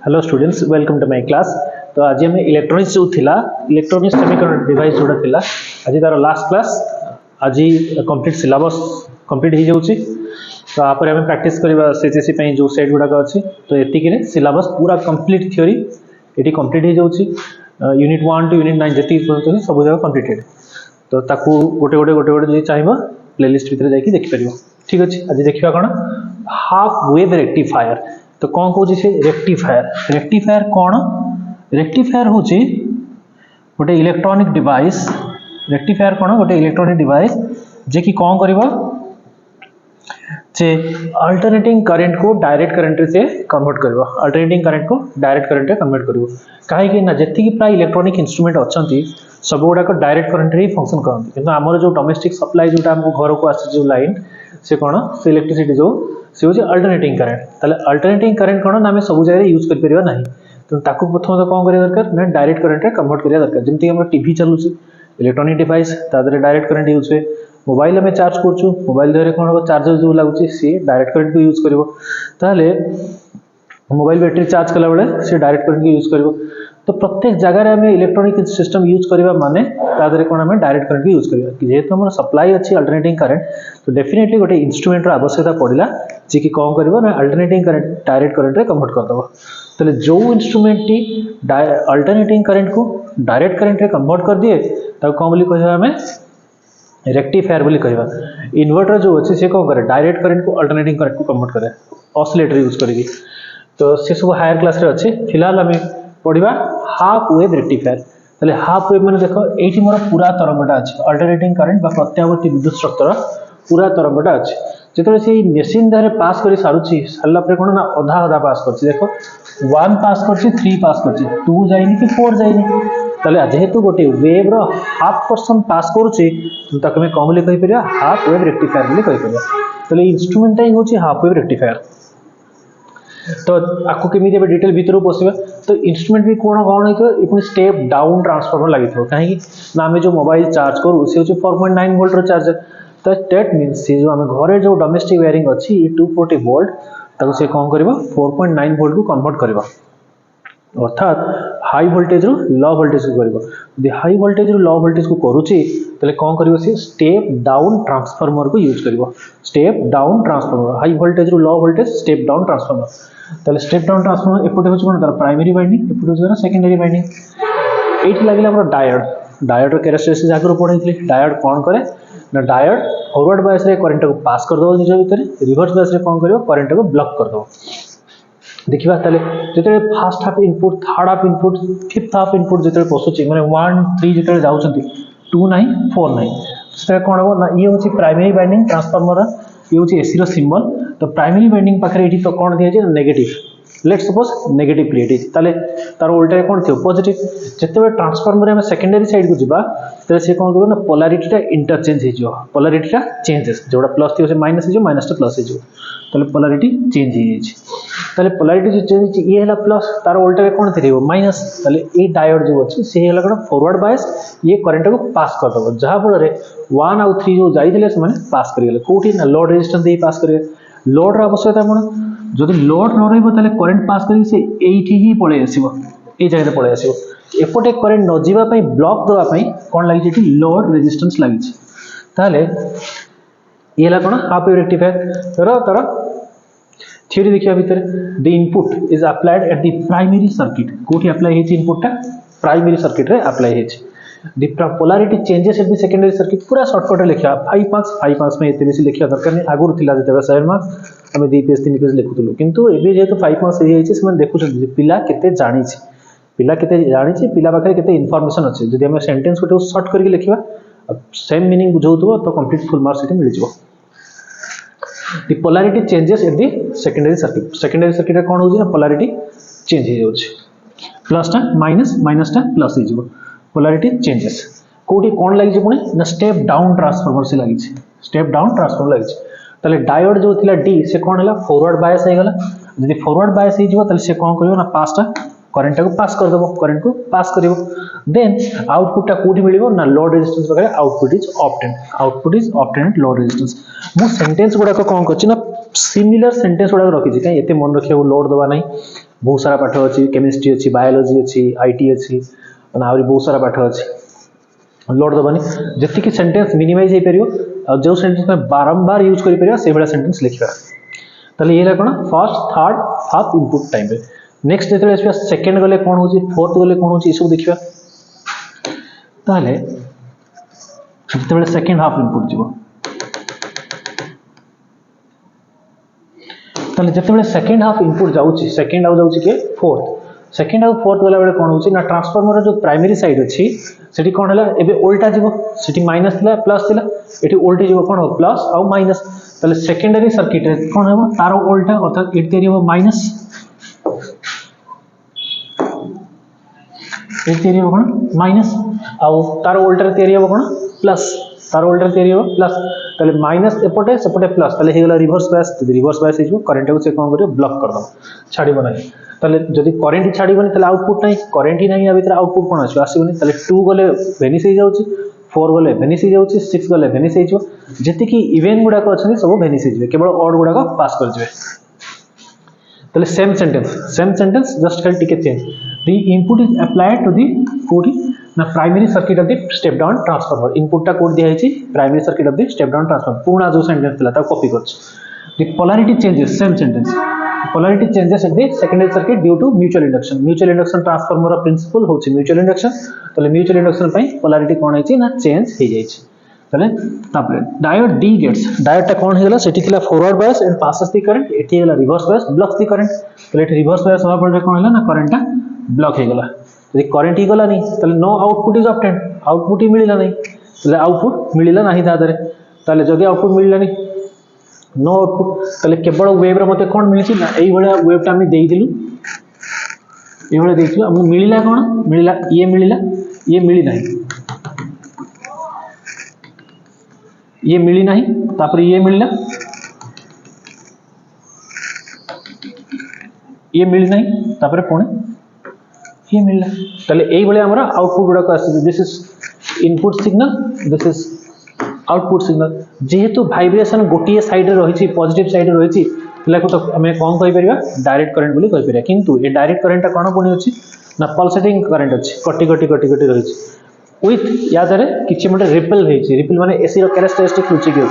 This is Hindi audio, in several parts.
Hello students, welcome to my class. तो आज हम इलेक्ट्रॉनिक्स जो थिला इलेक्ट्रॉनिक्स सेमीकंडक्टर डिवाइस जोड़ा थिला आज तार लास्ट क्लास आज कंप्लीट सिलेबस कंप्लीट हो जाउची। तो आप हमें प्रैक्टिस करबा सीसीसी पई जो सेट गुडा अछि। तो एतिक रे सिलेबस पूरा कंप्लीट थ्योरी एटी कंप्लीट हो जाउची। यूनिट 1 टू यूनिट 9 जति पढतो सब जगह कंप्लीटेड। तो ताकू गोटे जे चाहिबा प्लेलिस्ट भीतर जाई देखि परिबो। ठीक अछि, आज देखिबा कोन हाफ वेव रेक्टिफायर। तो कौन कौन से रेक्टिफायर रेक्टिफायर कौन रेक्टिफायर हूँ गोटे इलेक्ट्रॉनिक डिवाइस। रेक्टिफायर कौन गोटे इलेक्ट्रॉनिक डिवाइस जे कि कौन करिवो जे अल्टरनेटिंग करंट को डायरेक्ट करंट से कन्वर्ट करिवो। अल्टरनेटिंग करंट को डायरेक्ट करंट रे कन्वर्ट करिवो काहे ना जेति की प्राय इलेक्ट्रॉनिक इंस्ट्रूमेंट अछंती सब गुडा को डायरेक्ट करंट रे फंक्शन करंती। किंतु हमर जो डोमेस्टिक सप्लाई जोटा हमको घर को आसी जो लाइन से कौन से इलेक्ट्रिसिटी जो से हूँ अल्टरनेटिंग करंट। ताले अल्टरनेटिंग करंट कौन ना आम सब जगह यूज कर परिबा नहीं। तो ताकू प्रथम तो कौन करिया दरकार ना डायरेक्ट करंट रे कन्वर्ट करिया दरकार। जेमति हमर टीवी चलुची इलेक्ट्रॉनिक डिवाइस तादरे डायरेक्ट करंट यूज हुए। मोबाइल में चार्ज करछु मोबाइल देहरे कौन हो चार्जर जो लागुची सी डायरेक्ट करंट को यूज करिवो। ताले मोबाइल बैटरी चार्ज कला बेले से डायरेक्ट करंट को यूज करिवो। तो प्रत्येक जगह में इलेक्ट्रॉनिक सिस्टम यूज करबा माने तादरे कोन हमें डायरेक्ट करंट यूज करबा जेहेतु हमर सप्लाई अछि अल्टरनेटिंग करंट। तो डेफिनेटली गोटे इंस्ट्रूमेंट रो आवश्यकता पड़िला जे कि कोन करबो ना अल्टरनेटिंग करंट डायरेक्ट करंट रे कन्वर्ट कर दबो। तले जो इंस्ट्रूमेंट टी अल्टरनेटिंग करंट को डायरेक्ट करंट रे कन्वर्ट कर दिए ताको कोन बोली कहबा हमें रेक्टिफायर बोली कहबा। इन्वर्टर जो अछि से कोन करे डायरेक्ट करंट को अल्टरनेटिंग करंट को कन्वर्ट करे ऑसिलेटर यूज करेगी। तो से सब हायर क्लास रे अछि। फिलहाल हमें पढ़िबा हाफ वेव रेक्टिफायर। ताले हाफ वेव माने देखो एठी मोर पूरा तरंगटा अछि अल्टरनेटिंग करंट बा प्रत्यावर्ती विद्युत शक्तिर पूरा तरंगटा अछि। जेतरे से मशीन दारे पास करी सारुची सारला पर कोन ना आधा आधा पास करछि। देखो 1 पास करछि 3 पास करछि 2 जाइनी कि 4 जाइनी। ताले जेहेतु गोटे वेव रो हाफ पर्सन पास करूची ताके में कम ले कहि परिया हाफ वेव रेक्टिफायर बोली कहि परिया। ताले इंस्ट्रूमेंट टाइ होची हाफ वेव रेक्टिफायर। तो आपको केमी डिटेल भीतर पशिबा। तो इंस्ट्रूमेंट भी कौन कौन है स्टेप डाउन ट्रांसफॉर्मर लगी कहीं ना आम जो मोबाइल चार्ज करूँ सी हूँ 4.9 वोल्ट रो चार्जर। तो दैट मीन्स जो आम घरे जो डोमेस्टिक वायरिंग अच्छी 240 वोल्ट ताको से कौन कर 4.9 वोल्ट को कन्वर्ट कर अर्थात हाई वोल्टेज रू लो वोल्टेज को कर। हाई वोल्टेज रू लो वोल्टेज को करुच्ची तेल कौन कर स्टेप डाउन ट्रांसफॉर्मर को यूज कर। Step down transformer high voltage रू low voltage step down transformer. ताले स्टेप डाउन ट्रांसफॉर्मर एपटे होची कोन तार प्राइमरी वाइंडिंग एपटे होची सेकेंडरी वाइंडिंग। एठी लागिला हमर डायोड डायोड रो कैरेक्टरिस्टिक्स आगरो पढैथले। डायोड कोन करे ना डायोड फॉरवर्ड बायस रे करंट को पास कर दो निज भीतर रिवर्स बायस रे कोन करियो करंट को ब्लॉक कर दो। देखिबा ताले जेते first half input third half input fifth half input जेते पसुची माने 1 3 जेते जाउछंती 2 9 4 9 से कोन हो ना ये होची प्राइमरी वाइंडिंग ट्रांसफॉर्मर ये होची एसी रो सिंबल। तो प्राइमरी वाइंडिंग पाखरे एठी तो कोन दिया जे negative let's suppose negative plate is ताले तार उल्टा कोन थियो पॉजिटिव। जेते ट्रांसफॉर्मर में सेकेंडरी साइड को जिबा तले से कोन करो ना पोलैरिटी टा इंटरचेंज हे जो पोलैरिटी टा चेंजेस जोड़ा प्लस थियो से माइनस हे जो माइनस टा प्लस हे जो ताले पोलैरिटी चेंज हे जे। ताले पोलैरिटी जो चेंज ये हैला प्लस तार उल्टा कोन थिरिबो माइनस। ताले ए डायोड जो अछि से हैला कोन फॉरवर्ड बायस ये करंट को पास कर दबो जहा फल रे 1 और 3 जो जाइथिले से माने पास करि गेले कोठी ना लोड रेजिस्टेंस दे पास करिवे। लोड रो आवश्यकता कोन जदि लोड न रहइबो ताले करंट पास करि से एठी ही पळे आसीबो ए जगह रे पळे आसीबो। एपटे करंट न जीवा पई ब्लॉक दवा पई कोन लागि जेठी लोड रेजिस्टेंस लागि छै। ताले येला कोन हाफ वेव रेक्टिफायर रो तर थ्योरी देखिया भीतर the input is applied at the primary circuit कोठी अप्लाई हेछि इनपुट टा प्राइमरी सर्किट रे अप्लाई हेछि। The polarity changes at the secondary circuit पूरा शॉर्टकट रे लिखिया 5 मार्क्स में एते बेसी लिखिया दरकार नै आगुर थिला जेते 7 मार्क्स हमें 2 पेज 3 पेज लिखुतलु। किंतु एबे जेतो 5 मार्क्स हे हेछि से देखु छ पिला केते जानि छै पिला पाखरे केते इन्फॉर्मेशन अछि। जदि हम सेंटेंस को शॉर्ट करके लिखिबा सेम मीनिंग बुझौतबो तो कंप्लीट फुल मार्क्स एते मिल जिवो। The polarity changes at the secondary circuit रे कोन होजी ना पोलैरिटी चेंज हे जाउछ प्लस टा माइनस माइनस टा प्लस हे जिवो पोलैरिटी चेंजेस कोठी कोन लागि जे पुनी ना स्टेप डाउन ट्रांसफॉर्मर से लागि छै स्टेप डाउन ट्रांसफॉर्मर लागि छै। ताले डायोड जो थिला डी से कोन हला फॉरवर्ड बायस हे गला। जदि फॉरवर्ड बायस हे जिवो ताले से कोन करियो ना पास टा करंट को पास कर दबो करंट को पास करिवो। देन आउटपुट टा कोठी मिलिवो ना लोड रेजिस्टेंस वगैरह output is obtained load resistance. मु सेंटेंस गुडा को कोन करछि ना सिमिलर सेंटेंस गुडा रखि छै काई एते मन रखियो लोड दबा नै बहुत सारा पाठ अच्छी केमिस्ट्री अच्छी बायोलोजी अच्छी आईटी अच्छी आहरी बहुत सारा पाठ अच्छी लोड दबानी जी सेंटेंस मिनिमाइज हो पार जो सेंटेंस में बारंबार यूज कर सेंटेंस लिखा ताले ये कौन first third half input time रे नेक्स्ट जो सेकेंड गले कौन हो फोर्थ गले कौन हो सब देखा ताले जो सेकेंड हाफ इनपुट जीव ताले जो सेकेंड हाफ इनपुट जाऊँगी सेकेंड आउ जाऊँगी के फोर्थ सेकेंड आउ फोर्थ गला बेले कौन होची ना ट्रांसफार्मर जो प्राइमरी साइड अच्छी सेठी कौन है एबे उल्टा जीव सेठी माइनस थिला प्लस थिला एठी उल्टी जीव कौन हो प्लस आउ माइनस ताले सेकेंडरी सर्किट रे कौन हो तार उल्टा अर्थात एटी तैयारी हो माइनस एटी तैयारी हो कौन माइनस आउ तार उल्टा रे तैयारी हो कौन प्लस तार उल्टा रे तैयारी हो प्लस ताले माइनस एपटे सेपटे प्लस ताले हे गला रिवर्स बायस हे करंट को से कौन करियो ब्लॉक कर दो छाड़िबो नहीं ताले जदि करंट छाड़िबोनी ताले आउटपुट नहीं करंट ही नहीं या भीतर आउटपुट कोन आसीबोनी ताले 2 गले वेनिस हो जाउची 4 गले वेनिस हो जाउची 6 गले वेनिस हो जाउ जति कि इवेन गुडा को अछि सब वेनिस हो जाय केवल ऑड गुडा को पास कर जबे ताले सेम सेंटेंस जस्ट खाली टिके change the input is applied to the कोडी ना primary circuit of the step down transformer input टा कोड दिया है primary circuit of the step down transformer पूरा जो सेंटेंस थिला ता कॉपी करछ the polarity changes same sentence polarity changes at the secondary circuit due to mutual induction transformer principle होची mutual induction तले mutual induction पई polarity कोन आइची ना चेंज हे जाइछ तले तापर डायोड डी गेट्स डायोड ता कोन हेला सेठी थिला forward bias and passes the current एठी हेला reverse bias blocks the current तले एठी रिवर्स बायस होबा पड़े कोन हेला ना करंट ता ब्लॉक हे गेला यदि करंट ही गला नहीं तले no output is obtained output ही मिलिला नहीं तले आउटपुट मिलिला नहीं दादरे तले जदी आउटपुट मिलिला नहीं नो आउटपुट तले केवल वेव रे मते कोन मिलिछि ना एई भलिया वेव ता हम देई दिलु एई भलिया देखियो हम मिलिला कोन मिलिला ये मिली नहीं ये मिली नहीं तापर ये मिलिला ये मिली नहीं तापर पुणी ये मिलिला तले एई भलिया हमरा आउटपुट गुडा को आसी this is input signal this is output signal जेहेतु वाइब्रेशन गोटे साइड रे रही पॉजिटिव साइड रे रही तो हमें कौन कहि परिबा डायरेक्ट करंट बोली कहि परिबा किंतु ए डायरेक्ट करंट कोन पुणी अछि ना पल्सेटिंग करंट अछि कटी रही विथ या दरे किछि मटे रिपल माने एसी रो कैरेक्टरिस्टिक होछि कि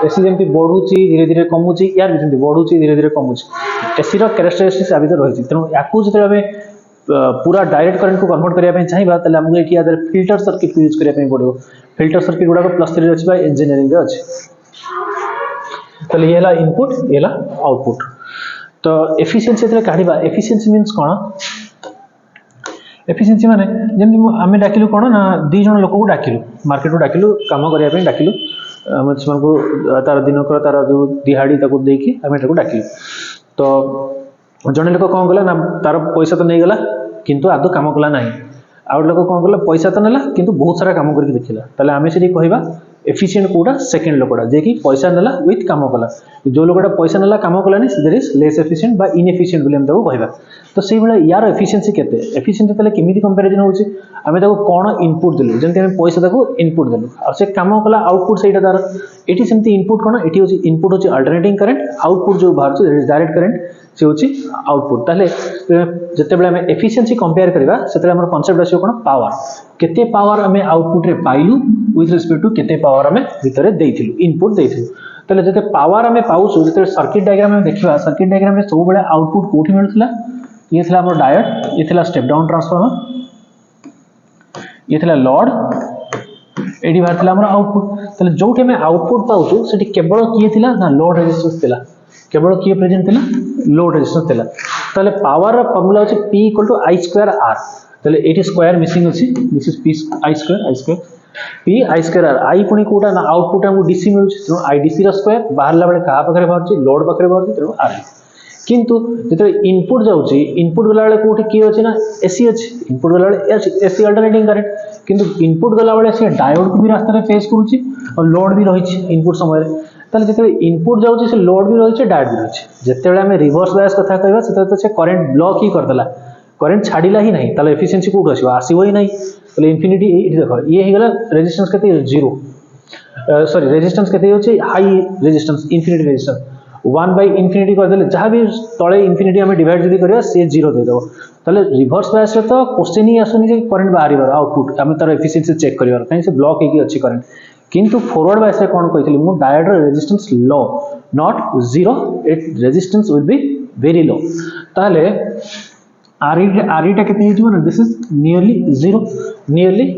एसी जेमति बढ़ुछि धीरे धीरे कमुछि यार जेमति बढ़ुछि धीरे धीरे कमुछि एसी रो कैरेक्टरिस्टिक्स आबित रही तेणु याकू जते हमें पूरा डायरेक्ट करंट को कन्वर्ट करिया पे चाहिबा तले हमको एठी या दरे फिल्टर सर्किट को यूज करिया पे पड़िबो फिल्टर सर्किट गुडा को +3 रे अछि बा इंजीनियरिंग रे अछि तले ये ला इनपुट ये ला आउटपुट तो एफिशिएंसी तले काढिबा एफिशिएंसी मींस कोन एफिशिएंसी माने जेमति हमें डाकिलु कोन ना 2 जण लोक को डाकिलु मार्केट को डाकिलु काम करिया पे डाकिलु हम सेमान को तार दिन कर तार जो दिहाड़ी ताको देकी हमें ताको डाकिलु तो जने लोक कोन गला ना तार पैसा तो नहीं गला किंतु आदो काम कला नहीं आउ लोक कोन गला पैसा तो नेला किंतु बहुत सारा काम करके देखिला तले हमें सेठी कहबा एफिशिएंट कोडा सेकंड लोकड़ा जे कि पैसा नेला विथ काम कला जो लोकड़ा पैसा नेला काम Kalani there is less efficient बा इनएफिशिएंट बोली हम ताको कहबा तो सेही बेला यार एफिशिएंसी केते एफिशिएंट तले केमिति कंपैरिजन होची हमें ताको कोन इनपुट देलु जेंति हम पैसा ताको इनपुट देलु और से काम कला आउटपुट सेटा तार एठी सेमति इनपुट कोन एठी होची इनपुट होची अल्टरनेटिंग करंट आउटपुट जो बाहर दैट इज डायरेक्ट करंट से होची आउटपुट ताले जते बेला हमें एफिशिएंसी कंपेयर करबा सेते हमर कांसेप्ट आसी कोन पावर केते पावर हमें आउटपुट रे पाइलु विथ रिस्पेक्ट टू केते पावर हमें भितरे देइथिलु इनपुट देइथिलु ताले जते पावर हमें पाउछु जते सर्किट डायग्राम में देखिबा सर्किट डायग्राम रे सब बेला आउटपुट कोठी मिलथला ये थिला हमर डायोड ये थिला स्टेप डाउन ट्रांसफार्मर ये थिला लोड एडी बार थिला हमर आउटपुट ताले जोठी में आउटपुट पाउछु सेठी केवल किए थिला ना लोड रेजिस्टेंस थिला केवल किए प्रेजेंट थिला लोड रेजिस्टेंस थिला ताले पावर रा फार्मूला होची P = I² R ताले एटी स्क्वायर मिसिंग अछि this is P I² P I² R I पुनी कोटा ना आउटपुट हमको DC मिलुछि तो IDC रा स्क्वायर बाहरला बेले का पाखरे बाहरछि लोड पाखरे बाहरछि तो R किंतु जते इनपुट जाउछि इनपुट गला बेले कोठी की अछि ना AC अछि इनपुट गला बेले AC अल्टरनेटिंग करंट किंतु इनपुट गला बेले से डायोड को भी रास्ता रे फेस करूछि और लोड भी रहिछि इनपुट समय रे ताले जते इनपुट जाउछि से लोड भी रहिछि डायोड भी रहिछि जते बेले हम रिवर्स बायस कथा कहबा सेते तो से करंट ब्लॉक ही कर देला करंट छाडिला ही नहीं ताले एफिशिएंसी कोठ आसीबो ही नहीं ताले इंफिनिटी एठी देखो ये हे गला रेजिस्टेंस केते 0 सॉरी रेजिस्टेंस केते होछि high resistance infinity resistance 1 by infinity कर देले जहाँ भी तले infinity हमें डिवाइड जदी करिया से 0 दे देबो ताले रिवर्स बायस रे तो क्वेश्चन ही आसुनी जे करंट बाहरी बार आउटपुट हमें तार एफिशिएंसी चेक करिवार काहे से ब्लॉक हेकी अछि करंट किंतु फॉरवर्ड बायस रे कोन कहितली मु diode resistance low not 0 it resistance will be very low ताले आरई टा केते हिजो ना दिस इज नियरली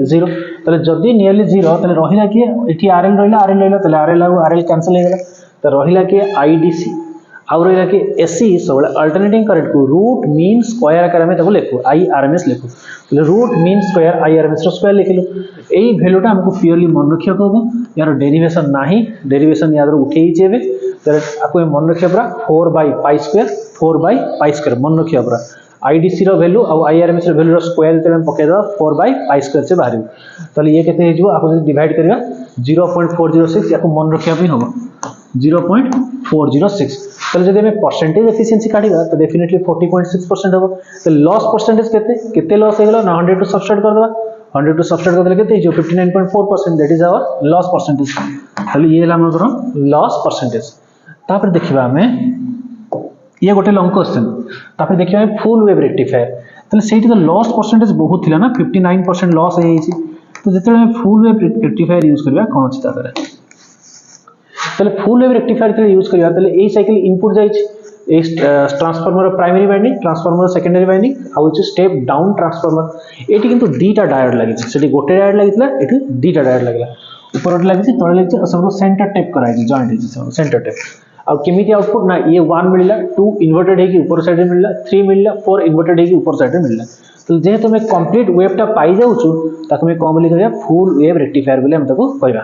0 ताले जदी नियरली 0 ताले रहिला कि एठी आरएल रहिला ताले आरएल कैंसिल हो गेला तो रहिला कि आईडीसी आउ रहिला कि एससी सब अल्टरनेटिंग करंट को रूट मीन स्क्वायर आकार में ताको लिखो आईआरएमएस लिखो तो रूट मीन स्क्वायर आईआरएमएस रो स्क्वायर लिखिलो एई वैल्यूटा हमको प्योरली मन रखियो को यार डेरिवेशन नाही डेरिवेशन याद उठे ही जेबे तो आपको मन रखियो पूरा 4 by pi स्क्वायर मन रखियो पूरा आईडीसी रो वैल्यू और आईआरएमएस रो वैल्यू रो स्क्वायर ते हम पके दो 4 by pi स्क्वायर से बाहर तो ये केते हिजो आपको डिवाइड करिया 0.406 याको मन रखिया भी होबो 0.406 तो जब हमें परसेंटेज एफिशिएंसी काढिबा तो डेफिनेटली 40.6% होबो तो लॉस परसेंटेज केते लॉस हे गेलो ना 100 टू सबट्रैक्ट कर देबा 100 टू सबट्रैक्ट कर देले केते जो 59.4% that is our loss percentage खाली ये ला हमरो लॉस परसेंटेज तापर देखिबा हमें ये गोटे लॉन्ग क्वेश्चन तापर देखिबा हमें फुल वेव रेक्टिफायर तले सेठी तो लॉस परसेंटेज बहुत थिला ना 59% लॉस हे छी तो जते हम फुल वेव रेक्टिफायर यूज करबा कोन अछि तापर तले फुल वेव रेक्टिफायर तले यूज करिया तले ए साइकिल इनपुट जाई छी ए transformer primary winding transformer secondary winding आ होची स्टेप डाउन ट्रांसफार्मर एटी किंतु दीटा डायोड लागि छी सेठी गोटे डायोड लागितला एठी दीटा डायोड लागिला ऊपर लागि छी तळे लागि छी सब सेंटर टेप कराई छी जॉइंट छी सब सेंटर टेप आ केमिति आउटपुट ना ये 1 मिलला 2 इन्वर्टेड है कि ऊपर साइड में मिलला 3 मिलला 4 इन्वर्टेड है कि ऊपर साइड में मिलला तो जेहेतु मैं कंप्लीट वेव टा पाई जाउ छु ताको मैं कोन बोली करिया फुल वेव रेक्टिफायर बोले हम ताको कहबा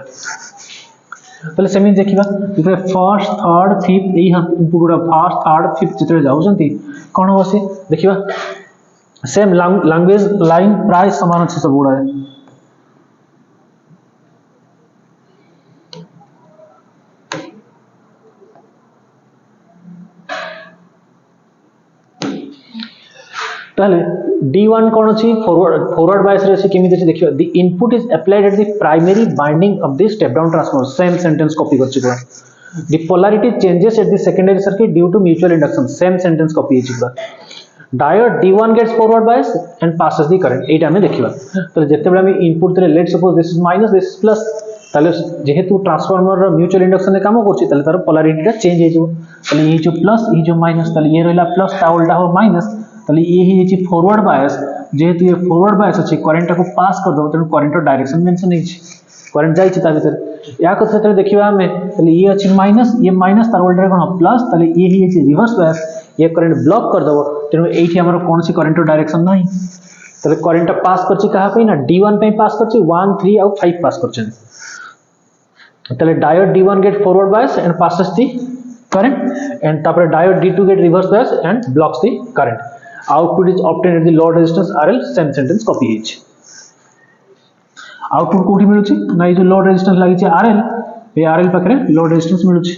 तले सेमिन देखिबा इथे फर्स्ट थर्ड फिफ्थ एही हम इनपुट गुडा फर्स्ट थर्ड फिफ्थ जितरे जाउ छंती कोन होसे देखिबा सेम लैंग्वेज लाइन प्राय समान अछि सब गुडा ताले D1 कोन अछि फॉरवर्ड बायस रे अछि केमिति अछि देखिबा the input is applied at the primary winding of the step down transformer same sentence copy करछि पूरा the polarity changes at the secondary circuit due to mutual induction same sentence copy अछि पूरा diode D1 gets forward bias and passes the current एटा में देखिबा तो जते बेला हम इनपुट तरे let suppose this is minus this is plus ताले जेहेतु ट्रांसफार्मर रो म्यूचुअल इंडक्शन ने काम करछि ताले तार पोलैरिटी टा चेंज हे जो ताले ये जो प्लस ये जो माइनस ताले ये रहला प्लस ता उल्टा हो माइनस ताले ये ही जे फॉरवर्ड बायस जेहेतु ये फॉरवर्ड बायस अछि करंट को पास कर दो त करंट रो डायरेक्शन मेंशन नै छै करंट जाई छै ता भीतर या कथा तरे देखिबा हमें ताले ये अछि माइनस ये माइनस तार उल्टा कोन प्लस ताले ये ही जे रिवर्स बायस ये करंट ब्लॉक कर दो तेनु एठी हमर कोन सी करंट रो डायरेक्शन नै ताले करंट पास करछि कहा पे ना D1 पे पास करछि 1 3 और 5 पास करछि ताले diode D1 get forward bias and passes the current and तापर diode D2 get reverse bias and blocks the current output is obtained at the load resistance RL same sentence copy h output कोठी मिलुची ना ये जो लोड रेजिस्टेंस लागि छै RL ए RL पकरे लोड रेजिस्टेंस मिलुची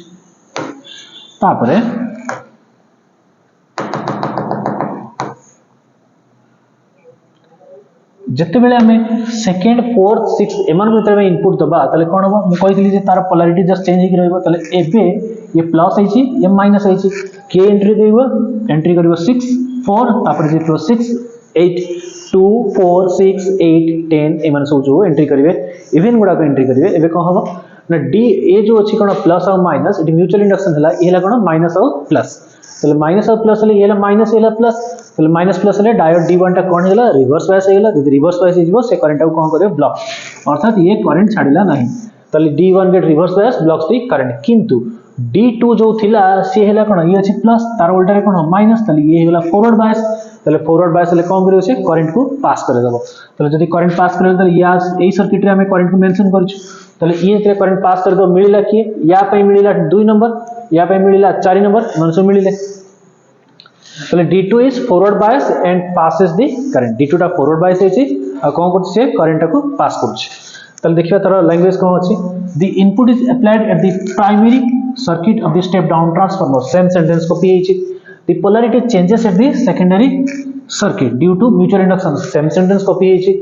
तापरे जते बेले हमें सेकंड फोर्थ सिक्स्थ एमान भीतर में इनपुट दबा तले कोन हो मु कहितली जे तार पोलैरिटी जस्ट चेंज हेक रहबो तले एबे ये प्लस है छी ये माइनस है छी के एंट्री देबो एंट्री करबो 6 4 तापर जे 6 8 2 4 6 8 10 एमान सब जो एंट्री करिवे इवन गुडा को एंट्री करिवे एबे कोन हो ना डी ए जो अछि कोन प्लस और माइनस इट म्यूचुअल इंडक्शन हला एला कोन माइनस और प्लस तले माइनस और प्लस हले एला माइनस एला प्लस तले माइनस प्लस हले डायोड D1 टा कोन हेला रिवर्स बायस हेला जदि रिवर्स बायस हिजबो से करंट को कोन करे ब्लॉक अर्थात ये करंट छाडिला नाही तले D1 get reverse bias blocks the current किंतु D2 जो थिला से हेला कोन ये अछि प्लस तार उल्टा रे कोन माइनस तले ये हेला फॉरवर्ड बायस तले फॉरवर्ड बायस हले कोन करियो से करंट को पास करे देबो तले जदि करंट पास करे तले या एई सर्किट रे हमें करंट को मेंशन करछु तले ये जे करंट पास कर दो मिलिला कि या पे मिलिला 2 नंबर या पे मिलिला 4 नंबर मनसो मिलिले तले D2 is forward bias and passes the current D2 टा फॉरवर्ड बायस अछि आ कोन करछि से करंट को पास करछि तले देखिबा तार लैंग्वेज कोन अछि the input is applied at the primary circuit of the step down transformer same sentence copy अछि the polarity changes at the secondary circuit due to mutual induction same sentence copy अछि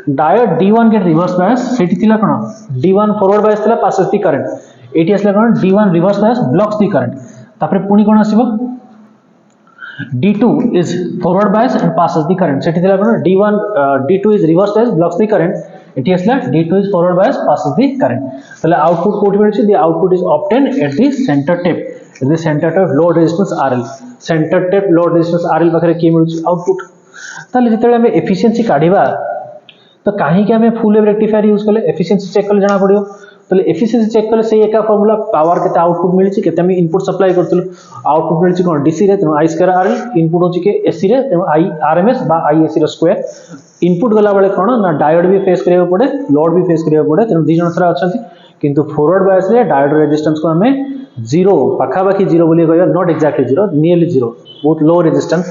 diode D1 get reverse bias सेठी थिला कोन D1 फॉरवर्ड बायस थिला पासेस द करंट एटी असला कोन D1 reverse bias blocks the current तापर पुणी कोन आसीबो D2 is forward bias and passes the current सेठी थिला कोन D1 D2 is reverse bias blocks the current एठी असला D2 is forward bias passes the current तले आउटपुट कोठी मिलछि the output is obtained at the center tape load resistance RL center tape load resistance RL पाखरे की मिलछि आउटपुट तले जेतेले हम एफिशिएंसी काढिबा तो काहे कि हमें फुल वेव रेक्टिफायर यूज करले एफिशिएंसी चेक करले जाना पड़ियो तो एफिशिएंसी चेक करले सही एका फार्मूला पावर केते आउटपुट मिलछि केते हम इनपुट सप्लाई करथुल आउटपुट मिलछि कोन डीसी रे तेनो आई स्क्वायर आरएल इनपुट होछि के एसी रे तेनो आई आरएमएस बा आई एसी रो स्क्वायर इनपुट गला बेले कोन ना डायोड भी फेस करियो पड़े लोड भी फेस करियो पड़े तेनो दी जण सरा अछंती किंतु फॉरवर्ड बायस रे डायोड रेजिस्टेंस को हमें 0 पाखा बाकी 0 बोली कहया नॉट एक्जेक्टली 0 नियरली 0 बहुत लो रेजिस्टेंस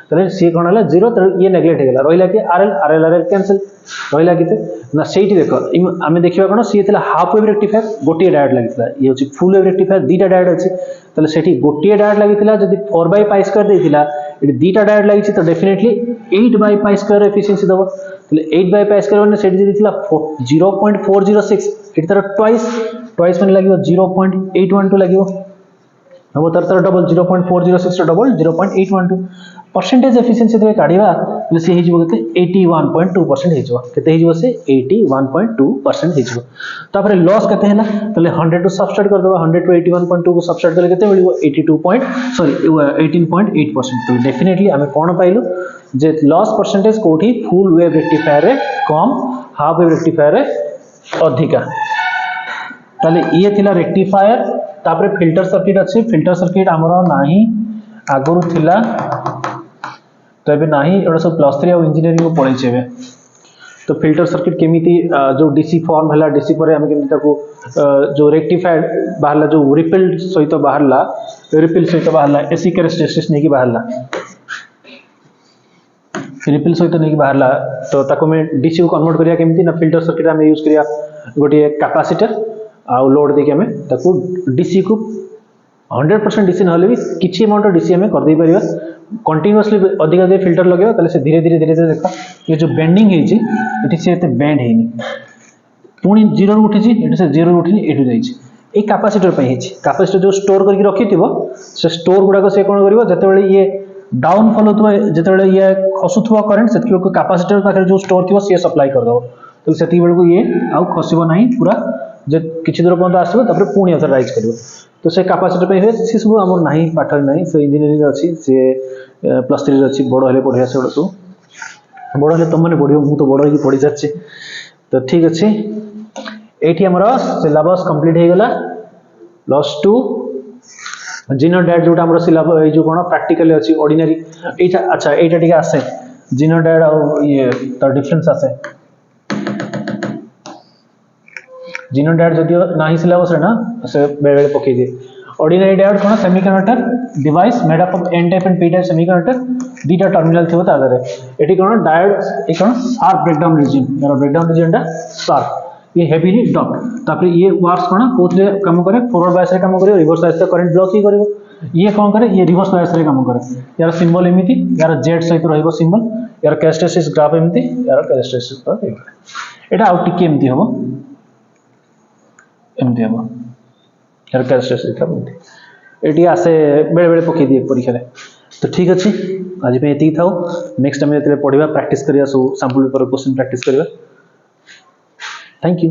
तले सी कोन हला 0 त ये नेग्लेक्ट हे गेला रोइला के आरएल कैंसिल रोइला किते ना सेठी देखो आमे देखिबा कोन सी एतला हाफ वेव रेक्टिफायर गोटी डायोड लागितला ये होची फुल वेव रेक्टिफायर दीटा डायोड अछि तले सेठी गोटी डायोड लागितला जदी 4/π² देथिला एटी दीटा डायोड लागिछि तो डेफिनेटली 8/π² एफिशिएंसी दबो तले 8/π² माने सेठी जदी थिला 0.406 एटी तर ट्वाइस माने लागियो 0.812 लागियो अब तर डबल 0.406 डबल 0.812 परसेंटेज एफिशिएंसी देबे काढिबा ले से हिजबो केते 81.2% हिजबो केते हिजबो से 81.2% हिजबो तापर लॉस केते हैला तले 100 टू सब्स्टिट्यूट कर देबा 100 टू 81.2 को सब्स्टिट्यूट करले केते मिलिबो 18.8% तो डेफिनेटली हमें कोन पाइलु जे लॉस परसेंटेज कोठी फुल वेव रेक्टिफायर रे कम हाफ वेव रेक्टिफायर रे अधिका तले ये थिला रेक्टिफायर तापर फिल्टर सर्किट अछि फिल्टर सर्किट हमरो नाही आगरु थिला तो अबे नाही एडा सब +3 और इंजीनियरिंग को पढै छेबे तो फिल्टर सर्किट केमिति जो डीसी फॉर्म हला डीसी परे हम केमिति ताको जो रेक्टिफायर बाहरला जो रिपल सहित बाहरला एसी कैरेक्टरिस्टिक्स नेकी बाहरला रिपल सहित नेकी बाहरला तो ताको में डीसी को कन्वर्ट करिया केमिति ना फिल्टर सर्किट हम यूज करिया गोटे कैपेसिटर आ लोड देके हमें ताको डीसी को 100% डीसी नहले भी किछि अमाउंट डीसी हमें कर दे परिबा कंटीन्यूअसली अधिक अधिक फिल्टर लगेबा तले से धीरे धीरे देखा ये जो बेंडिंग हेछि एठी से एते बेंड हेनी पुनी 0 रु उठिछि एठी से 0 रु उठिनि एठु जाइछि ए कैपेसिटर पय हेछि कैपेसिटर जो स्टोर करके रखिथिबो से स्टोर गुडा को से कोन करिवो जते बेले ये डाउन फॉल होतबो जते बेले ये खसुथबो करंट सेति को कैपेसिटर पाखरे जो स्टोर थिबो से सप्लाई कर दबो तो सेति बेले को ये आउ खसिबो नाही पूरा जे किछि दूर पर्यंत आसीबो तापर पुनी अथर राइज करिवो तो से कैपेसिटर पे से सब हमर नाही पाठर नाही से इंजीनियरिंग अछि से +3 रे अछि बड़ हेले पढिया से तो बड़ हेले तुम माने पढियो मु तो बड़ ही पढि जाछि तो ठीक अछि एठी हमरा सिलेबस कंप्लीट हे गेला +2 जीनो डायड जोटा हमरा सिलेबस ए जो कोन प्रैक्टिकली अछि ऑर्डिनरी एटा अच्छा एटा ठीक आसे जीनो डायड और ये तो डिफरेंस आसे जीनो डायोड जदियो नाही सिलेबस रे ना से बेले बेले पके दे ऑर्डिनरी डायोड कोन semiconductor device made up of N type and P type semiconductor दीटा टर्मिनल थिबो ता दरे एटी कोन डायोड ए कोन शार्प ब्रेकडाउन रीजन यार ब्रेकडाउन रीजन टा शार्प ये हेवीली डॉक्ड तापर ये वार्स कोन कोथले काम करे फॉरवर्ड बायस रे काम करे रिवर्स बायस रे करंट ब्लॉक ही करिवो ये कोन करे ये रिवर्स बायस रे काम करे यार सिंबल एमिति यार जेड सहित रहइबो सिंबल यार कैरेक्टरिस्टिक्स ग्राफ एमिति यार कैरेक्टरिस्टिक्स पर एटा आउट टिके एमिति हबो एमती हम यार कैरेक्टरिस्टिक्स का एटी आसे बेले बेले पके दिए परीक्षा रे तो ठीक अछि आज पे एती थाओ नेक्स्ट टाइम जेतले पढिबा प्रैक्टिस करिया सब सैंपल पेपर क्वेश्चन प्रैक्टिस करिया थैंक यू।